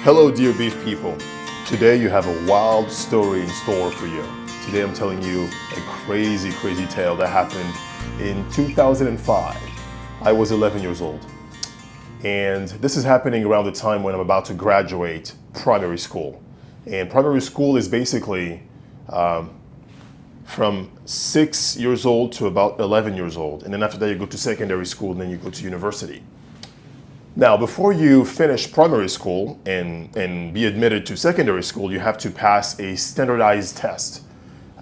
Hello, dear B.E.F people. Today you have a wild story in store for you. Today I'm telling you a crazy, crazy tale that happened in 2005. I was 11 years old. And this is happening around the time when I'm about to graduate primary school. And primary school is basically from 6 years old to about 11 years old. And then after that you go to secondary school and then you go to university. Now, before you finish primary school and be admitted to secondary school, you have to pass a standardized test.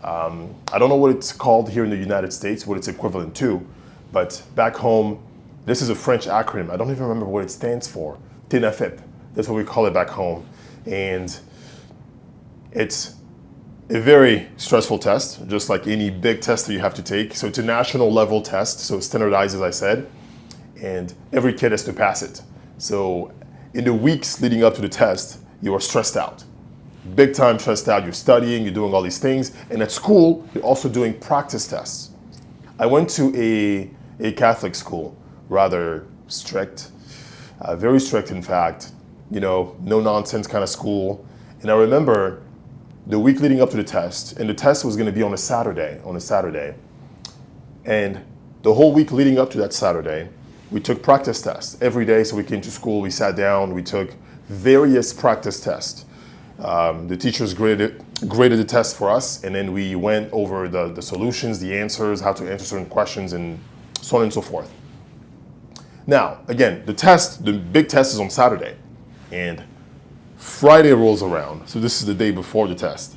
I don't know what it's called here in the United States, what it's equivalent to, but back home, this is a French acronym. I don't even remember what it stands for. TNFIP, that's what we call it back home. And it's a very stressful test, just like any big test that you have to take. So it's a national level test, so standardized as I said. And every kid has to pass it. So in the weeks leading up to the test, you are stressed out. Big time stressed out. You're studying, you're doing all these things. And at school, you're also doing practice tests. I went to a Catholic school, rather strict, very strict in fact, no nonsense kind of school. And I remember the week leading up to the test, and the test was going to be on a Saturday. And the whole week leading up to that Saturday, we took practice tests every day. So we came to school, we sat down, we took various practice tests. The teachers graded the test for us, and then we went over the solutions, the answers, how to answer certain questions, and so on and so forth. Now, again, the big test is on Saturday, and Friday rolls around. So this is the day before the test.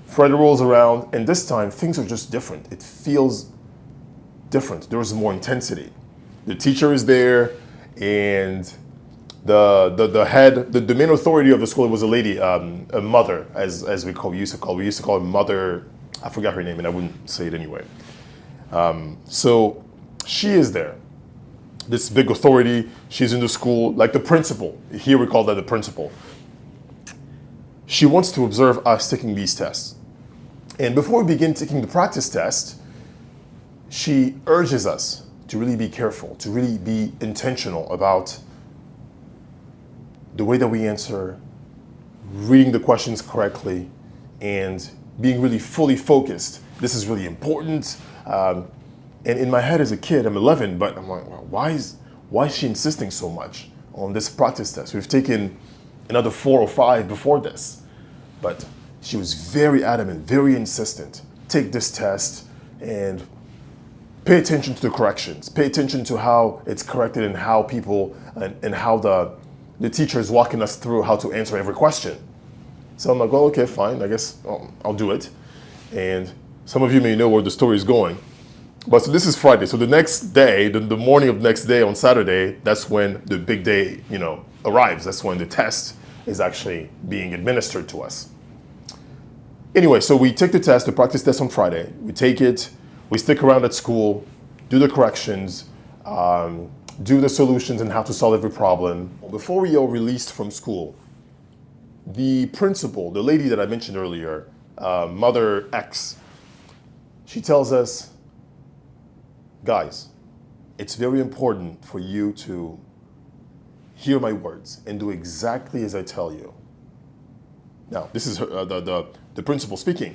Friday rolls around, and this time things are just different. It feels different. There was more intensity. The teacher is there, and the head, the main authority of the school was a lady, a mother, as we used to call her mother. I forgot her name, and I wouldn't say it anyway. So she is there. This big authority. She's in the school, like the principal. Here we call that the principal. She wants to observe us taking these tests. And before we begin taking the practice test, she urges us to really be careful, to really be intentional about the way that we answer, reading the questions correctly, and being really fully focused. This is really important. And in my head as a kid, I'm 11, but I'm like, well, why is she insisting so much on this practice test? We've taken another 4 or 5 before this. But she was very adamant, very insistent. Take this test and pay attention to the corrections. Pay attention to how it's corrected and how people and how the teacher is walking us through how to answer every question. So I'm like, well, okay, fine. I guess I'll do it. And some of you may know where the story is going. But so this is Friday. So the next day, the morning of the next day on Saturday, that's when the big day, arrives. That's when the test is actually being administered to us. Anyway, so we take the test, the practice test on Friday. We take it. We stick around at school, do the corrections, do the solutions and how to solve every problem. Before we are released from school, the principal, the lady that I mentioned earlier, Mother X, she tells us, guys, it's very important for you to hear my words and do exactly as I tell you. Now, this is her, the principal speaking.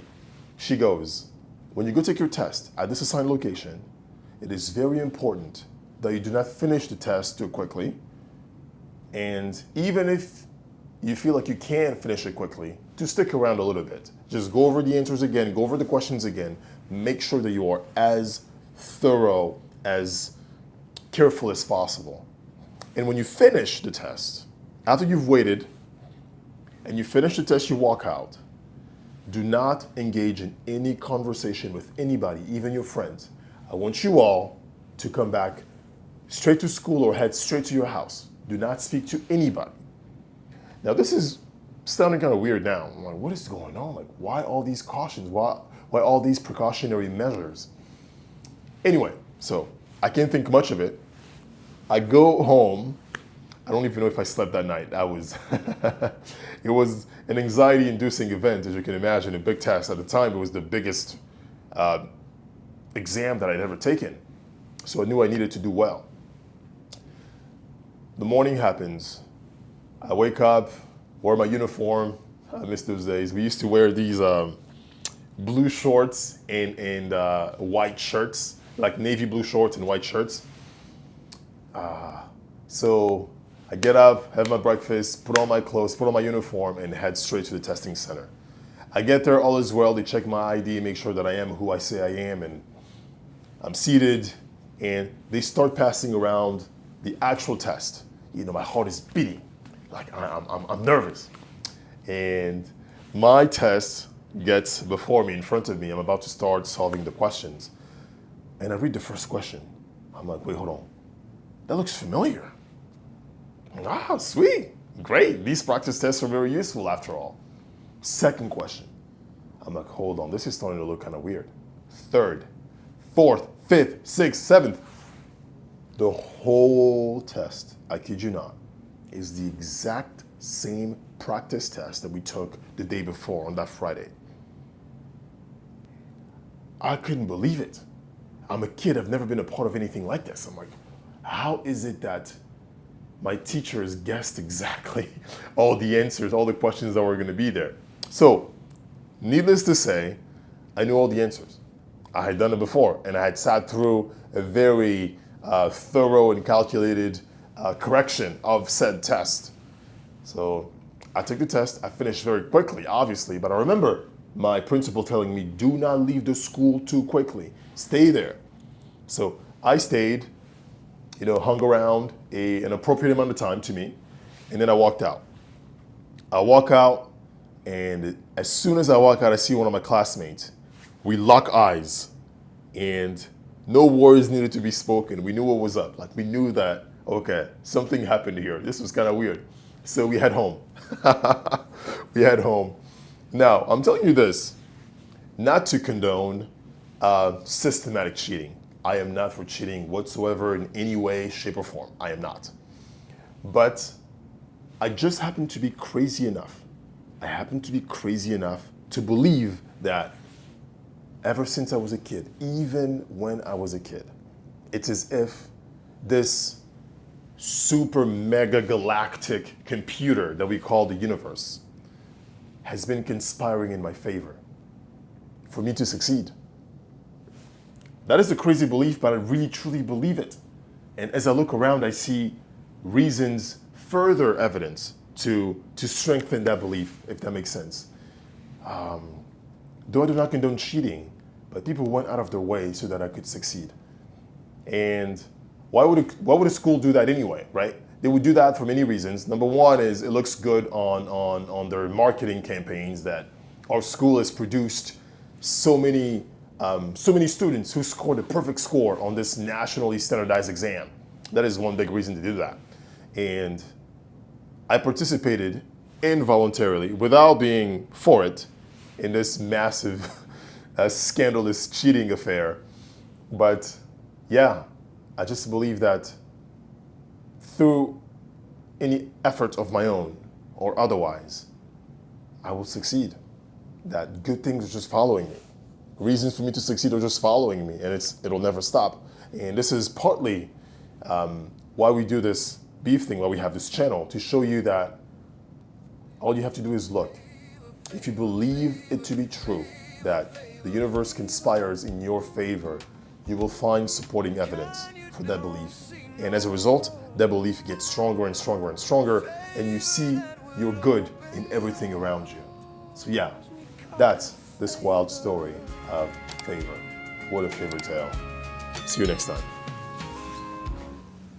She goes, when you go take your test at this assigned location, it is very important that you do not finish the test too quickly. And even if you feel like you can finish it quickly, to stick around a little bit. Just go over the answers again, go over the questions again. Make sure that you are as thorough, as careful as possible. And when you finish the test, after you've waited and you finish the test, you walk out. Do not engage in any conversation with anybody, even your friends. I want you all to come back straight to school or head straight to your house. Do not speak to anybody. Now, this is sounding kind of weird now. I'm like, what is going on? Like, why all these cautions? Why all these precautionary measures? Anyway, so I can't think much of it. I go home. I don't even know if I slept that night. It was an anxiety-inducing event, as you can imagine, a big test. At the time, it was the biggest exam that I'd ever taken. So I knew I needed to do well. The morning happens. I wake up, wore my uniform. I miss those days. We used to wear these blue shorts and white shirts, like navy blue shorts and white shirts. So I get up, have my breakfast, put on my clothes, put on my uniform, and head straight to the testing center. I get there, all is well. They check my ID, make sure that I am who I say I am, and I'm seated, and they start passing around the actual test. You know, my heart is beating, like I'm nervous. And my test gets before me, in front of me. I'm about to start solving the questions. And I read the first question. I'm like, wait, hold on. That looks familiar. Ah, sweet, great. These practice tests are very useful after all. Second question. I'm like, hold on, this is starting to look kind of weird. Third, fourth, fifth, sixth, seventh. The whole test, I kid you not, is the exact same practice test that we took the day before on that Friday. I couldn't believe it. I'm a kid, I've never been a part of anything like this. I'm like, how is it that my teachers guessed exactly all the answers, all the questions that were going to be there? So, needless to say, I knew all the answers. I had done it before, and I had sat through a very thorough and calculated correction of said test. So I took the test. I finished very quickly, obviously, but I remember my principal telling me, do not leave the school too quickly. Stay there. So I stayed, hung around an appropriate amount of time to me, and then I walked out. I walk out, and as soon as I walk out, I see one of my classmates. We lock eyes, and no words needed to be spoken. We knew what was up. Like, we knew that, okay, something happened here. This was kind of weird. So we head home. We head home. Now, I'm telling you this, not to condone systematic cheating. I am not for cheating whatsoever in any way, shape, or form. I am not. But I just happen to be crazy enough. I happen to be crazy enough to believe that ever since I was a kid, even when I was a kid, it's as if this super mega galactic computer that we call the universe has been conspiring in my favor for me to succeed. That is a crazy belief, but I really truly believe it. And as I look around, I see reasons, further evidence to strengthen that belief, if that makes sense. Though I do not condone cheating, but people went out of their way so that I could succeed. And why would a school do that anyway, right? They would do that for many reasons. Number one is it looks good on their marketing campaigns that our school has produced so many students who scored a perfect score on this nationally standardized exam. That is one big reason to do that. And I participated involuntarily, without being for it, in this massive, scandalous cheating affair. But yeah, I just believe that through any effort of my own or otherwise, I will succeed. That good things are just following me. Reasons for me to succeed are just following me, and it'll never stop. And this is partly why we do this B.E.F thing, why we have this channel, to show you that all you have to do is look. If you believe it to be true, that the universe conspires in your favor, you will find supporting evidence for that belief. And as a result, that belief gets stronger and stronger and stronger, and you see your good in everything around you. So yeah, that's this wild story of favor. What a favor tale. See you next time.